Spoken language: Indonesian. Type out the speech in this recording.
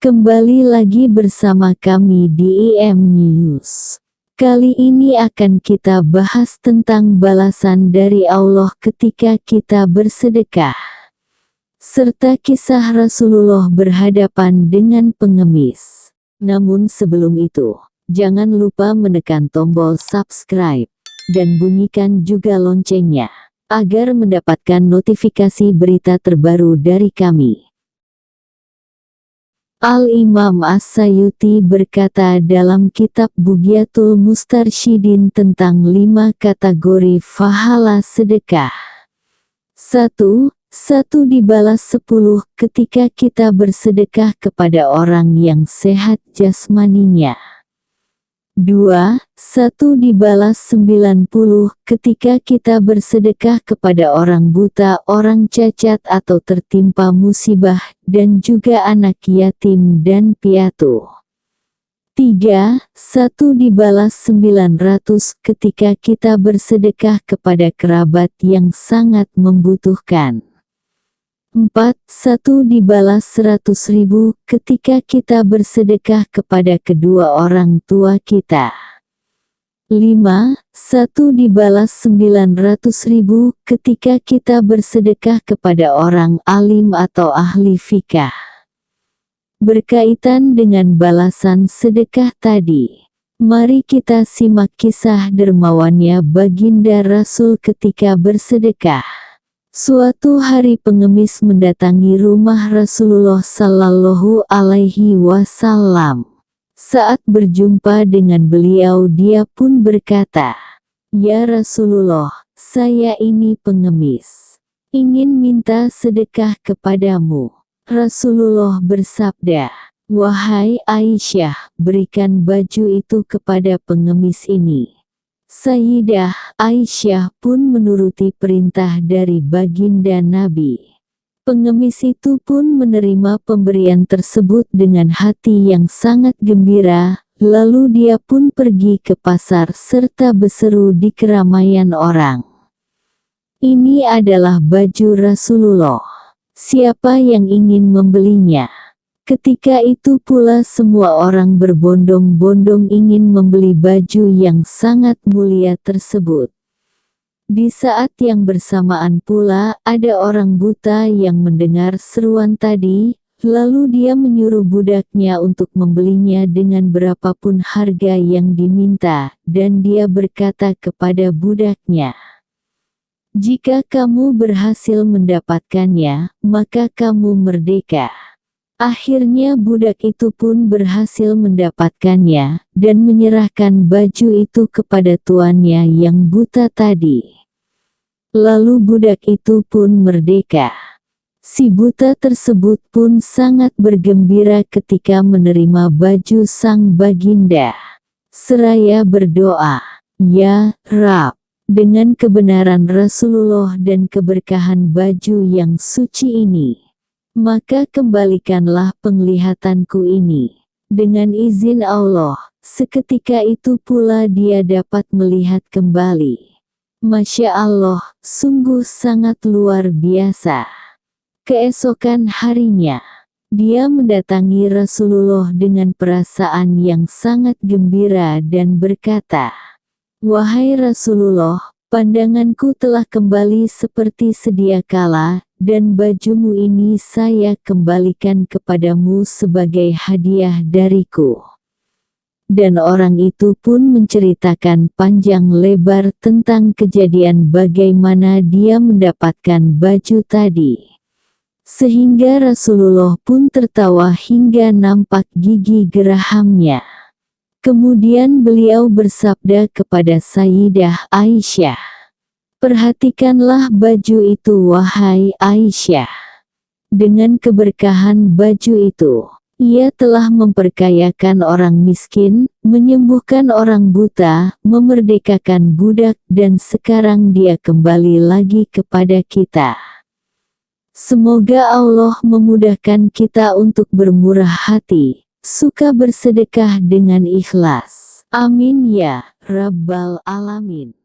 Kembali lagi bersama kami di IM News. Kali ini akan kita bahas tentang balasan dari Allah ketika kita bersedekah, serta kisah Rasulullah berhadapan dengan pengemis. Namun sebelum itu, jangan lupa menekan tombol subscribe dan bunyikan juga loncengnya, agar mendapatkan notifikasi berita terbaru dari kami. Al-Imam As-Sayuti berkata dalam kitab Bughyatul Mustarsyidin tentang 5 kategori pahala sedekah. 1. Dibalas 10 ketika kita bersedekah kepada orang yang sehat jasmaninya. 2. Dibalas 90 ketika kita bersedekah kepada orang buta, orang cacat atau tertimpa musibah, dan juga anak yatim dan piatu. 3. Dibalas 900 ketika kita bersedekah kepada kerabat yang sangat membutuhkan. 4. Dibalas 100.000 ketika kita bersedekah kepada kedua orang tua kita. 5. Dibalas 900.000 ketika kita bersedekah kepada orang alim atau ahli fikah. Berkaitan dengan balasan sedekah tadi, mari kita simak kisah dermawannya baginda Rasul ketika bersedekah. Suatu hari pengemis mendatangi rumah Rasulullah Sallallahu Alaihi Wasallam. Saat berjumpa dengan beliau, dia pun berkata, "Ya Rasulullah, saya ini pengemis, ingin minta sedekah kepadamu." Rasulullah bersabda, "Wahai Aisyah, berikan baju itu kepada pengemis ini." Sayyidah Aisyah pun menuruti perintah dari baginda Nabi. Pengemis itu pun menerima pemberian tersebut dengan hati yang sangat gembira, lalu dia pun pergi ke pasar serta berseru di keramaian orang, "Ini adalah baju Rasulullah. Siapa yang ingin membelinya?" Ketika itu pula semua orang berbondong-bondong ingin membeli baju yang sangat mulia tersebut. Di saat yang bersamaan pula ada orang buta yang mendengar seruan tadi, lalu dia menyuruh budaknya untuk membelinya dengan berapapun harga yang diminta, dan dia berkata kepada budaknya, "Jika kamu berhasil mendapatkannya, maka kamu merdeka." Akhirnya budak itu pun berhasil mendapatkannya, dan menyerahkan baju itu kepada tuannya yang buta tadi. Lalu budak itu pun merdeka. Si buta tersebut pun sangat bergembira ketika menerima baju sang baginda, seraya berdoa, "Ya Rabb, dengan kebenaran Rasulullah dan keberkahan baju yang suci ini, maka kembalikanlah penglihatanku ini." Dengan izin Allah, seketika itu pula dia dapat melihat kembali. Masya Allah, sungguh sangat luar biasa. Keesokan harinya, dia mendatangi Rasulullah dengan perasaan yang sangat gembira dan berkata, "Wahai Rasulullah, pandanganku telah kembali seperti sedia kala, dan bajumu ini saya kembalikan kepadamu sebagai hadiah dariku." Dan orang itu pun menceritakan panjang lebar tentang kejadian bagaimana dia mendapatkan baju tadi. Sehingga Rasulullah pun tertawa hingga nampak gigi gerahamnya. Kemudian beliau bersabda kepada Sayyidah Aisyah, "Perhatikanlah baju itu wahai Aisyah. Dengan keberkahan baju itu, ia telah memperkayakan orang miskin, menyembuhkan orang buta, memerdekakan budak, dan sekarang dia kembali lagi kepada kita." Semoga Allah memudahkan kita untuk bermurah hati, suka bersedekah dengan ikhlas. Amin ya Rabbal Alamin.